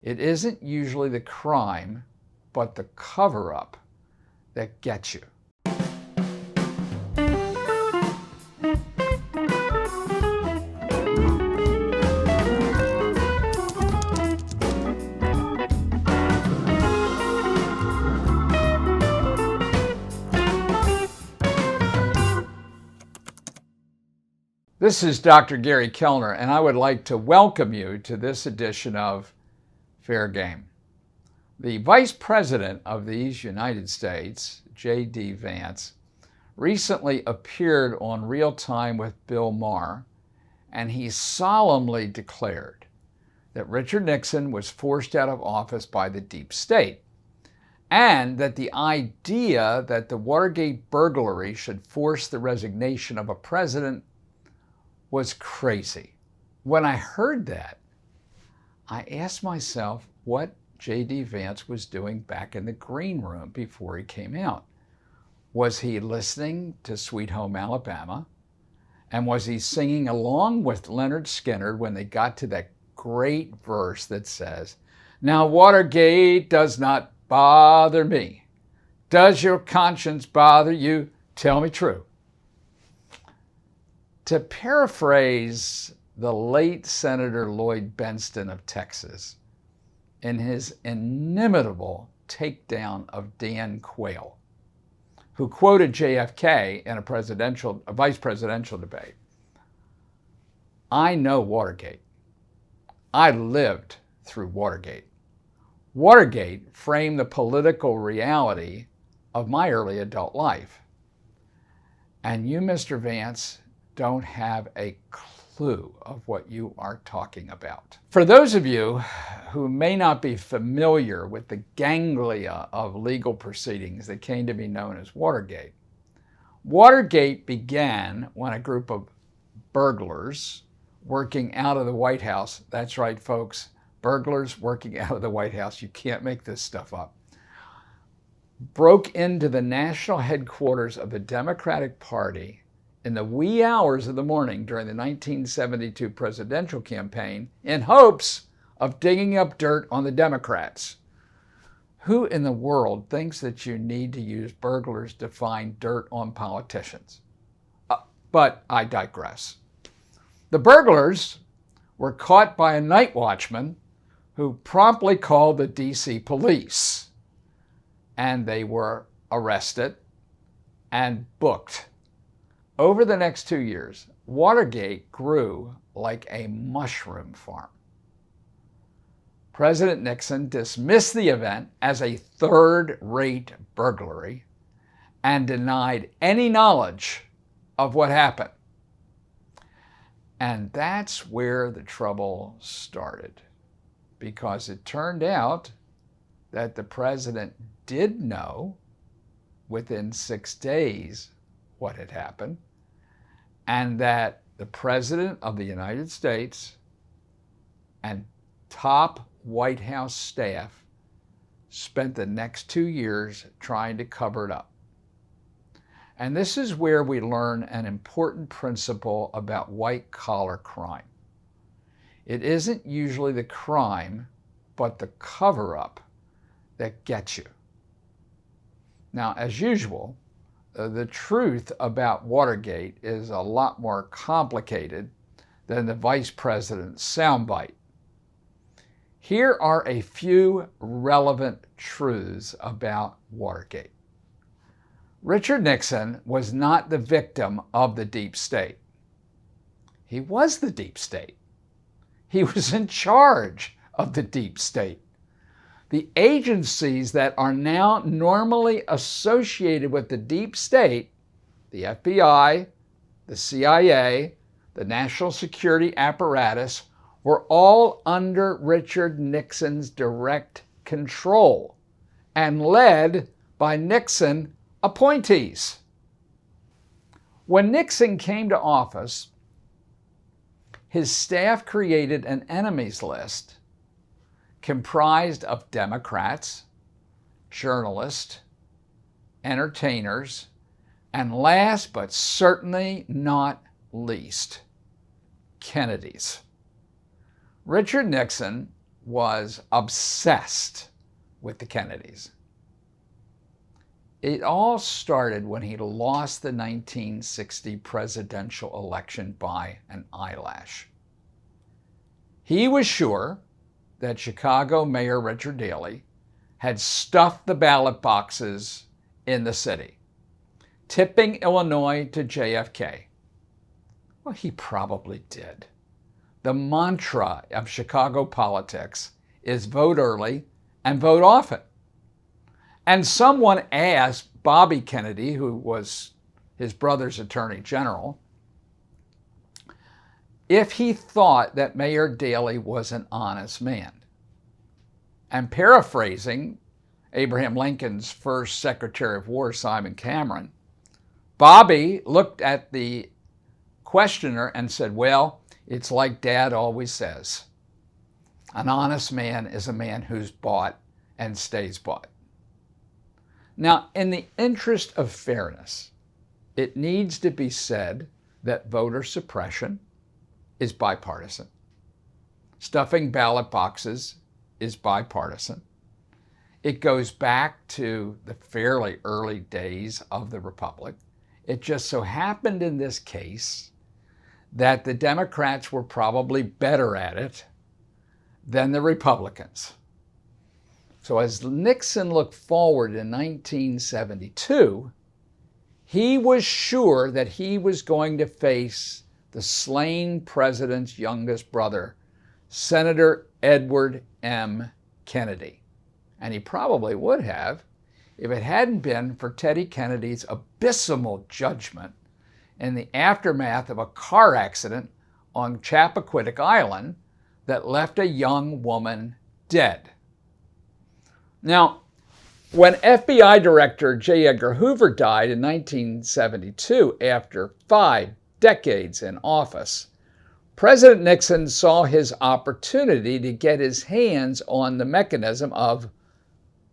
It isn't usually the crime, but the cover-up that gets you. This is Dr. Gary Kellner, and I would like to welcome you to this edition of Fair Game. The Vice President of these United States, J.D. Vance, recently appeared on Real Time with Bill Maher, and he solemnly declared that Richard Nixon was forced out of office by the deep state, and that the idea that the Watergate burglary should force the resignation of a president was crazy. When I heard that, I asked myself what J.D. Vance was doing back in the green room before he came out. Was he listening to Sweet Home Alabama? And was he singing along with Leonard Skinner when they got to that great verse that says, "Now Watergate does not bother me. Does your conscience bother you? Tell me true." To paraphrase the late Senator Lloyd Bernstein of Texas in his inimitable takedown of Dan Quayle, who quoted JFK in a vice presidential debate, I know Watergate. I lived through Watergate. Watergate framed the political reality of my early adult life. And you, Mr. Vance, don't have a clue of what you are talking about. For those of you who may not be familiar with the ganglia of legal proceedings that came to be known as Watergate, Watergate began when a group of burglars working out of the White House, that's right, folks, burglars working out of the White House, you can't make this stuff up, broke into the national headquarters of the Democratic Party in the wee hours of the morning during the 1972 presidential campaign in hopes of digging up dirt on the Democrats. Who in the world thinks that you need to use burglars to find dirt on politicians? But I digress. The burglars were caught by a night watchman who promptly called the D.C. police, and they were arrested and booked. Over the next 2 years, Watergate grew like a mushroom farm. President Nixon dismissed the event as a third-rate burglary and denied any knowledge of what happened. And that's where the trouble started, because it turned out that the president did know within 6 days what had happened, and that the President of the United States and top White House staff spent the next 2 years trying to cover it up. And this is where we learn an important principle about white-collar crime. It isn't usually the crime, but the cover-up that gets you. Now, as usual, the truth about Watergate is a lot more complicated than the vice president's soundbite. Here are a few relevant truths about Watergate. Richard Nixon was not the victim of the deep state. He was the deep state. He was in charge of the deep state. The agencies that are now normally associated with the deep state, the FBI, the CIA, the national security apparatus, were all under Richard Nixon's direct control and led by Nixon appointees. When Nixon came to office, his staff created an enemies list comprised of Democrats, journalists, entertainers, and last but certainly not least, Kennedys. Richard Nixon was obsessed with the Kennedys. It all started when he lost the 1960 presidential election by an eyelash. He was sure that Chicago Mayor Richard Daley had stuffed the ballot boxes in the city, tipping Illinois to JFK. Well, he probably did. The mantra of Chicago politics is vote early and vote often. And someone asked Bobby Kennedy, who was his brother's attorney general, if he thought that Mayor Daley was an honest man. And paraphrasing Abraham Lincoln's first Secretary of War, Simon Cameron, Bobby looked at the questioner and said, well, it's like Dad always says. An honest man is a man who's bought and stays bought. Now, in the interest of fairness, it needs to be said that voter suppression is bipartisan. Stuffing ballot boxes is bipartisan. It goes back to the fairly early days of the Republic. It just so happened in this case that the Democrats were probably better at it than the Republicans. So as Nixon looked forward in 1972, he was sure that he was going to face the slain president's youngest brother, Senator Edward M. Kennedy. And he probably would have if it hadn't been for Teddy Kennedy's abysmal judgment in the aftermath of a car accident on Chappaquiddick Island that left a young woman dead. Now, when FBI Director J. Edgar Hoover died in 1972 after 5 decades in office, President Nixon saw his opportunity to get his hands on the mechanism of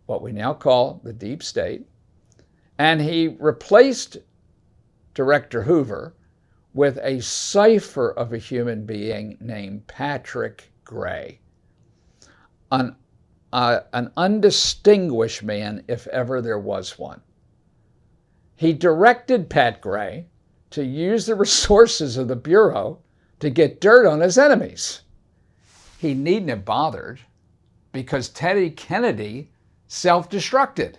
what we now call the deep state, and he replaced Director Hoover with a cipher of a human being named Patrick Gray, an undistinguished man if ever there was one. He directed Pat Gray to use the resources of the Bureau to get dirt on his enemies. He needn't have bothered because Teddy Kennedy self-destructed.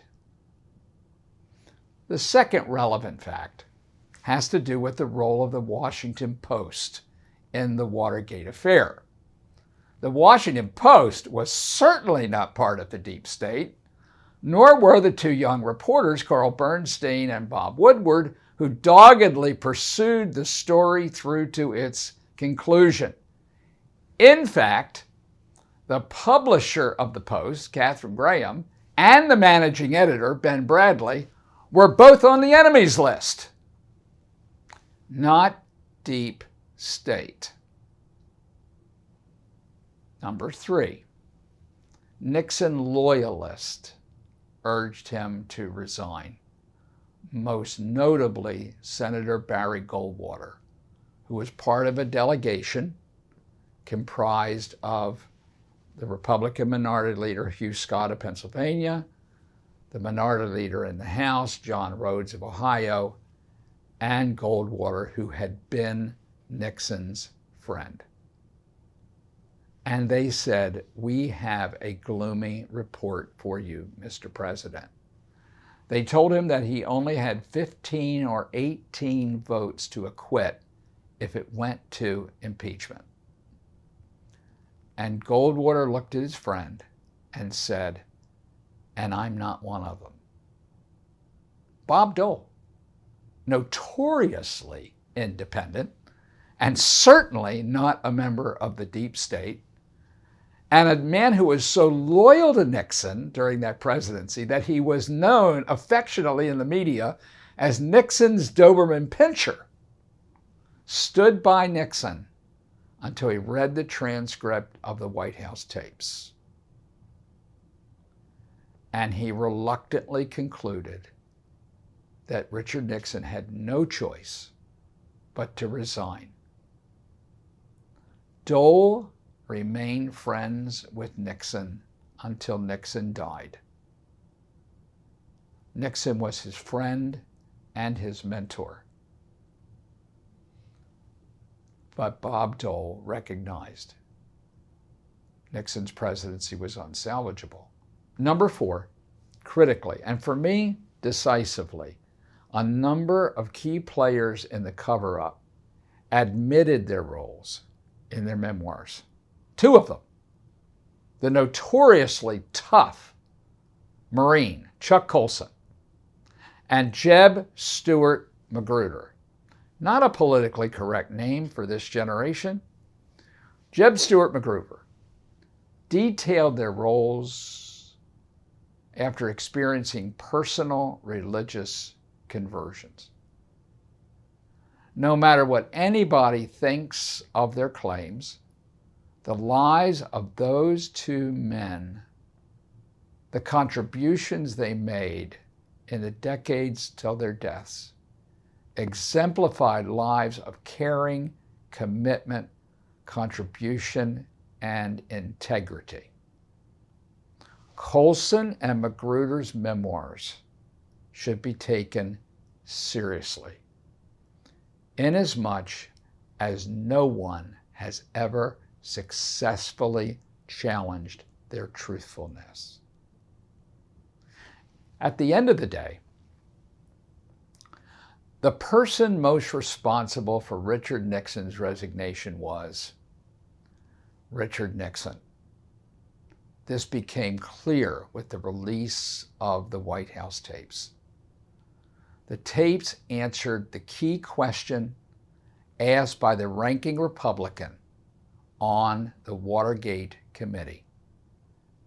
The second relevant fact has to do with the role of the Washington Post in the Watergate affair. The Washington Post was certainly not part of the deep state, nor were the two young reporters, Carl Bernstein and Bob Woodward, who doggedly pursued the story through to its conclusion. In fact, the publisher of the Post, Katharine Graham, and the managing editor, Ben Bradley, were both on the enemies list. Not deep state. Number 3, Nixon loyalists urged him to resign, most notably Senator Barry Goldwater, who was part of a delegation comprised of the Republican Minority Leader Hugh Scott of Pennsylvania, the Minority Leader in the House, John Rhodes of Ohio, and Goldwater, who had been Nixon's friend. And they said, "We have a gloomy report for you, Mr. President." They told him that he only had 15 or 18 votes to acquit if it went to impeachment. And Goldwater looked at his friend and said, "And I'm not one of them." Bob Dole, notoriously independent and certainly not a member of the deep state, and a man who was so loyal to Nixon during that presidency that he was known affectionately in the media as Nixon's Doberman Pinscher, stood by Nixon until he read the transcript of the White House tapes. And he reluctantly concluded that Richard Nixon had no choice but to resign. Dole remained friends with Nixon until Nixon died. Nixon was his friend and his mentor. But Bob Dole recognized Nixon's presidency was unsalvageable. Number 4, critically, and for me, decisively, a number of key players in the cover-up admitted their roles in their memoirs. 2 of them, the notoriously tough Marine Chuck Colson and Jeb Stuart Magruder. Not a politically correct name for this generation. Jeb Stuart Magruder detailed their roles after experiencing personal religious conversions. No matter what anybody thinks of their claims, the lives of those 2 men, the contributions they made in the decades till their deaths, exemplified lives of caring, commitment, contribution, and integrity. Colson and Magruder's memoirs should be taken seriously, inasmuch as no one has ever successfully challenged their truthfulness. At the end of the day, the person most responsible for Richard Nixon's resignation was Richard Nixon. This became clear with the release of the White House tapes. The tapes answered the key question asked by the ranking Republican on the Watergate committee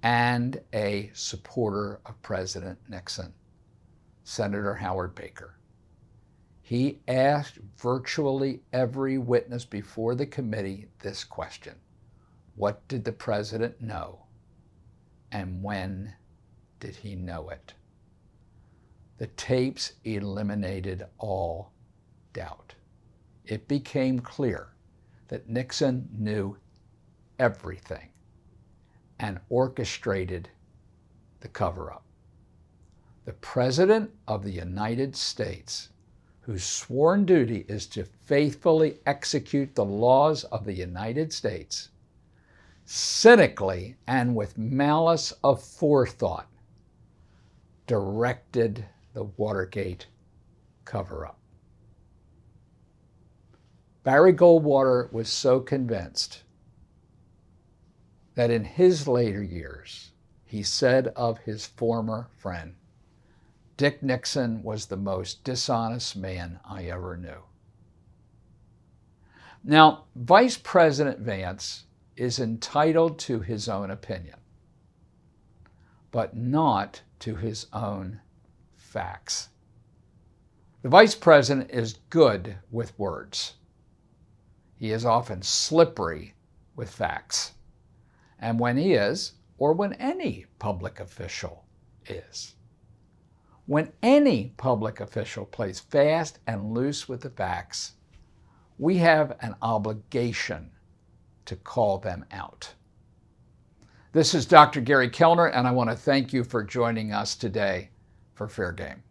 and a supporter of President Nixon, Senator Howard Baker. He asked virtually every witness before the committee this question: what did the president know, and when did he know it? The tapes eliminated all doubt. It became clear that Nixon knew everything and orchestrated the cover-up. The President of the United States, whose sworn duty is to faithfully execute the laws of the United States, cynically and with malice of forethought, directed the Watergate cover-up. Barry Goldwater was so convinced that in his later years, he said of his former friend, Dick Nixon was the most dishonest man I ever knew. Now, Vice President Vance is entitled to his own opinion, but not to his own facts. The Vice President is good with words. He is often slippery with facts. And when he is, or when any public official is, when any public official plays fast and loose with the facts, we have an obligation to call them out. This is Dr. Gary Kellner, and I want to thank you for joining us today for Fair Game.